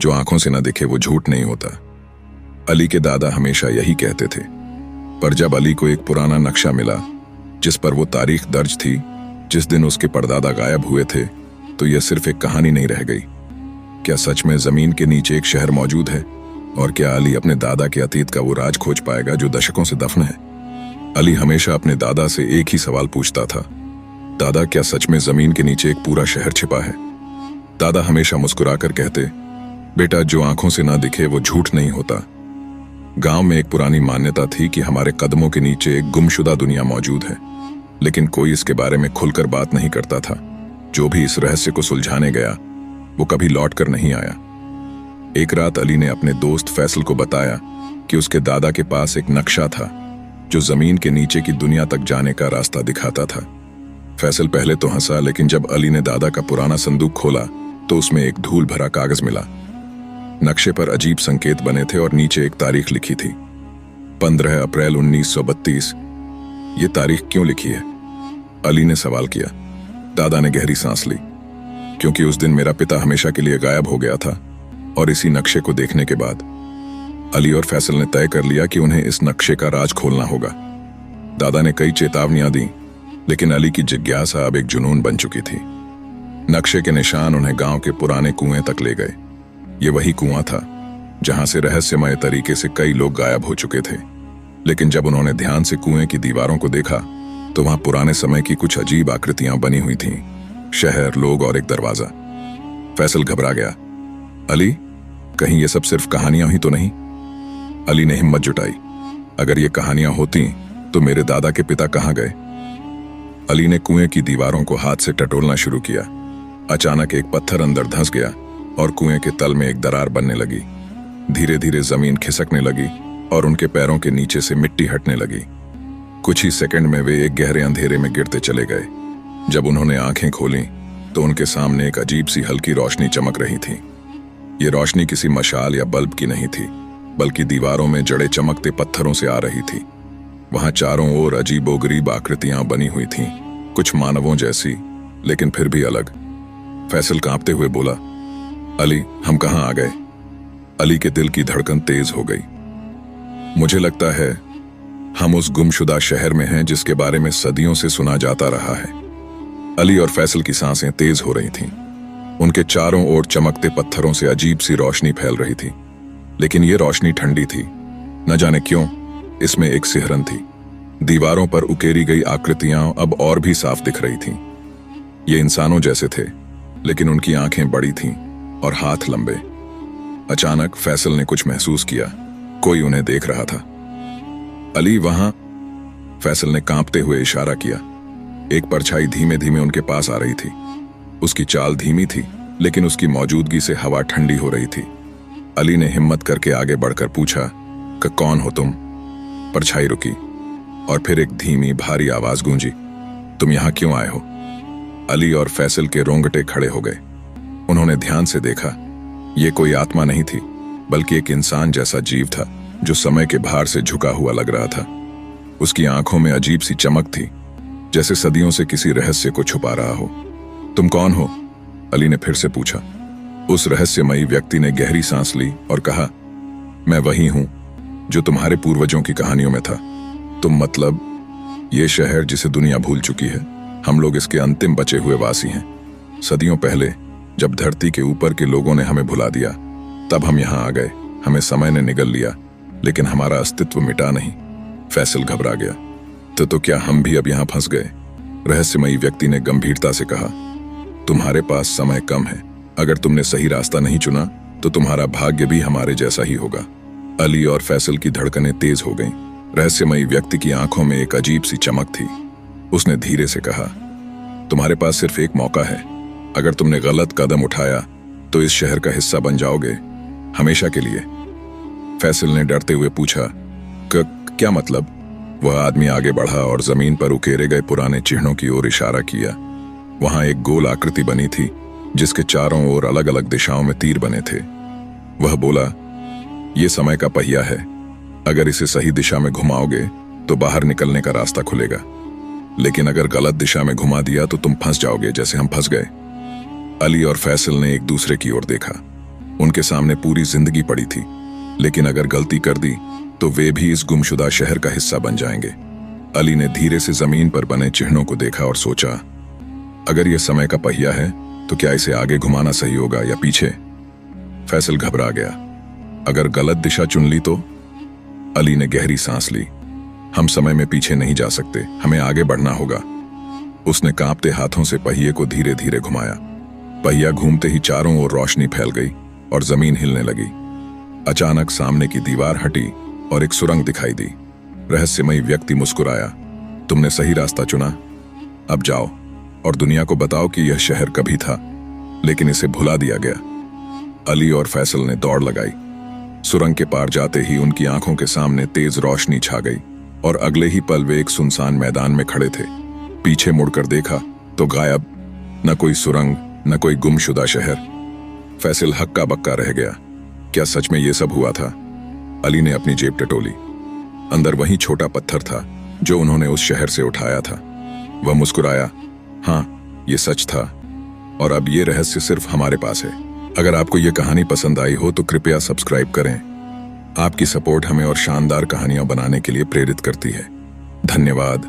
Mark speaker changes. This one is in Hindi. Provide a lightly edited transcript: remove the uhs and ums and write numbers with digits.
Speaker 1: जो आंखों से न दिखे वो झूठ नहीं होता। अली के दादा हमेशा यही कहते थे। पर जब अली को एक पुराना नक्शा मिला जिस पर वो तारीख दर्ज थी जिस दिन उसके परदादा गायब हुए थे, तो यह सिर्फ एक कहानी नहीं रह गई। क्या सच में जमीन के नीचे एक शहर मौजूद है? और क्या अली अपने दादा के अतीत का वो राज खोज पाएगा जो दशकों से दफन है? अली हमेशा अपने दादा से एक ही सवाल पूछता था, दादा क्या सच में जमीन के नीचे एक पूरा शहर छिपा है? दादा हमेशा मुस्कुराकर कहते, बेटा जो आंखों से ना दिखे वो झूठ नहीं होता। गांव में एक पुरानी मान्यता थी कि हमारे कदमों के नीचे एक गुमशुदा दुनिया मौजूद है, लेकिन कोई इसके बारे में खुलकर बात नहीं करता था। जो भी इस रहस्य को सुलझाने गया वो कभी लौट कर नहीं आया। एक रात अली ने अपने दोस्त फैसल को बताया कि उसके दादा के पास एक नक्शा था जो जमीन के नीचे की दुनिया तक जाने का रास्ता दिखाता था। फैसल पहले तो हंसा, लेकिन जब अली ने दादा का पुराना संदूक खोला तो उसमें एक धूल भरा कागज मिला। नक्शे पर अजीब संकेत बने थे और नीचे एक तारीख लिखी थी, 15 अप्रैल 1932। ये तारीख क्यों लिखी है? अली ने सवाल किया। दादा ने गहरी सांस ली। क्योंकि उस दिन मेरा पिता हमेशा के लिए गायब हो गया था और इसी नक्शे को देखने के बाद अली और फैसल ने तय कर लिया कि उन्हें इस नक्शे का राज खोलना होगा। दादा ने कई चेतावनियां दी, लेकिन अली की जिज्ञासा अब एक जुनून बन चुकी थी। नक्शे के निशान उन्हें गांव के पुराने कुएं तक ले गए। ये वही कुआं था जहां से रहस्यमय तरीके से कई लोग गायब हो चुके थे। लेकिन जब उन्होंने ध्यान से कुएं की दीवारों को देखा तो वहां पुराने समय की कुछ अजीब आकृतियां बनी हुई थीं, शहर, लोग और एक दरवाजा। फैसल घबरा गया। अली, कहीं ये सब सिर्फ कहानियां ही तो नहीं? अली ने हिम्मत जुटाई। अगर ये कहानियां होती तो मेरे दादा के पिता कहां गए? अली ने कुएं की दीवारों को हाथ से टटोलना शुरू किया। अचानक एक पत्थर अंदर धंस गया और कुएं के तल में एक दरार बनने लगी। धीरे धीरे जमीन खिसकने लगी और उनके पैरों के नीचे से मिट्टी हटने लगी। कुछ ही सेकंड में वे एक गहरे अंधेरे में गिरते चले गए। जब उन्होंने आंखें खोली तो उनके सामने एक अजीब सी हल्की रोशनी चमक रही थी। ये रोशनी किसी मशाल या बल्ब की नहीं थी, बल्कि दीवारों में जड़े चमकते पत्थरों से आ रही थी। वहां चारों ओर अजीबोगरीब आकृतियां बनी हुई थीं, कुछ मानवों जैसी, लेकिन फिर भी अलग। फैसल कांपते हुए बोला, अली, हम कहां आ गए? अली के दिल की धड़कन तेज हो गई। मुझे लगता है हम उस गुमशुदा शहर में हैं जिसके बारे में सदियों से सुना जाता रहा है। अली और फैसल की सांसें तेज हो रही थीं। उनके चारों ओर चमकते पत्थरों से अजीब सी रोशनी फैल रही थी, लेकिन ये रोशनी ठंडी थी। न जाने क्यों इसमें एक सिहरन थी। दीवारों पर उकेरी गई आकृतियां अब और भी साफ दिख रही थीं। ये इंसानों जैसे थे, लेकिन उनकी आंखें बड़ी थीं और हाथ लंबे। अचानक फैसल ने कुछ महसूस किया, कोई उन्हें देख रहा था। अली, वहां? फैसल ने कांपते हुए इशारा किया। एक परछाई धीमे धीमे उनके पास आ रही थी। उसकी चाल धीमी थी, लेकिन उसकी मौजूदगी से हवा ठंडी हो रही थी। अली ने हिम्मत करके आगे बढ़कर पूछा, कौन हो तुम? परछाई रुकी और फिर एक धीमी भारी आवाज गूंजी, तुम यहां क्यों आए हो? अली और फैसल के रोंगटे खड़े हो गए। उन्होंने ध्यान से देखा। ये कोई आत्मा नहीं थी, बल्कि एक इंसान जैसा जीव था जो समय के भार से झुका हुआ लग रहा था। उसकी आंखों में अजीब सी चमक थी, जैसे सदियों से किसी रहस्य को छुपा रहा हो। तुम कौन हो? अली ने फिर से पूछा। उस रहस्यमयी व्यक्ति ने गहरी सांस ली और कहा, मैं वही हूं जो तुम्हारे पूर्वजों की कहानियों में था। तुम मतलब ये शहर जिसे दुनिया भूल चुकी है। हम लोग इसके अंतिम बचे हुए वासी हैं। सदियों पहले जब धरती के ऊपर के लोगों ने हमें भुला दिया, तब हम यहां आ गए। हमें समय ने निगल लिया, लेकिन हमारा अस्तित्व मिटा नहीं। फैसल घबरा गया। तो क्या हम भी अब यहां फंस गए? रहस्यमयी व्यक्ति ने गंभीरता से कहा, तुम्हारे पास समय कम है। अगर तुमने सही रास्ता नहीं चुना तो तुम्हारा भाग्य भी हमारे जैसा ही होगा। अली और फैसल की धड़कनें तेज हो गईं। रहस्यमयी व्यक्ति की आंखों में एक अजीब सी चमक थी। उसने धीरे से कहा, तुम्हारे पास सिर्फ एक मौका है। अगर तुमने गलत कदम उठाया तो इस शहर का हिस्सा बन जाओगे, हमेशा के लिए। फैसल ने डरते हुए पूछा, क्या मतलब? वह आदमी आगे बढ़ा और जमीन पर उकेरे गए पुराने चिन्हों की ओर इशारा किया। वहां एक गोल आकृति बनी थी जिसके चारों ओर अलग अलग दिशाओं में तीर बने थे। वह बोला, यह समय का पहिया है। अगर इसे सही दिशा में घुमाओगे तो बाहर निकलने का रास्ता खुलेगा, लेकिन अगर गलत दिशा में घुमा दिया तो तुम फंस जाओगे, जैसे हम फंस गए। अली और फैसल ने एक दूसरे की ओर देखा। उनके सामने पूरी जिंदगी पड़ी थी, लेकिन अगर गलती कर दी तो वे भी इस गुमशुदा शहर का हिस्सा बन जाएंगे। अली ने धीरे से जमीन पर बने चिन्हों को देखा और सोचा, अगर यह समय का पहिया है तो क्या इसे आगे घुमाना सही होगा या पीछे? फैसल घबरा गया। अगर गलत दिशा चुन ली तो? अली ने गहरी सांस ली। हम समय में पीछे नहीं जा सकते, हमें आगे बढ़ना होगा। उसने कांपते हाथों से पहिए को धीरे धीरे घुमाया। पहिया घूमते ही चारों ओर रोशनी फैल गई और जमीन हिलने लगी। अचानक सामने की दीवार हटी और एक सुरंग दिखाई दी। रहस्यमयी व्यक्ति मुस्कुराया, तुमने सही रास्ता चुना, अब जाओ और दुनिया को बताओ कि यह शहर कभी था, लेकिन इसे भुला दिया गया। अली और फैसल ने दौड़ लगाई। सुरंग के पार जाते ही उनकी आंखों के सामने तेज रोशनी छा गई और अगले ही पल वे एक सुनसान मैदान में खड़े थे। पीछे मुड़कर देखा तो गायब, न कोई सुरंग, न कोई गुमशुदा शहर। फैसल हक्का बक्का रह गया। क्या सच में यह सब हुआ था? अली ने अपनी जेब टटोली। अंदर वही छोटा पत्थर था जो उन्होंने उस शहर से उठाया था। वह मुस्कुराया, हाँ, ये सच था और अब ये रहस्य सिर्फ हमारे पास है। अगर आपको ये कहानी पसंद आई हो तो कृपया सब्सक्राइब करें। आपकी सपोर्ट हमें और शानदार कहानियां बनाने के लिए प्रेरित करती है। धन्यवाद।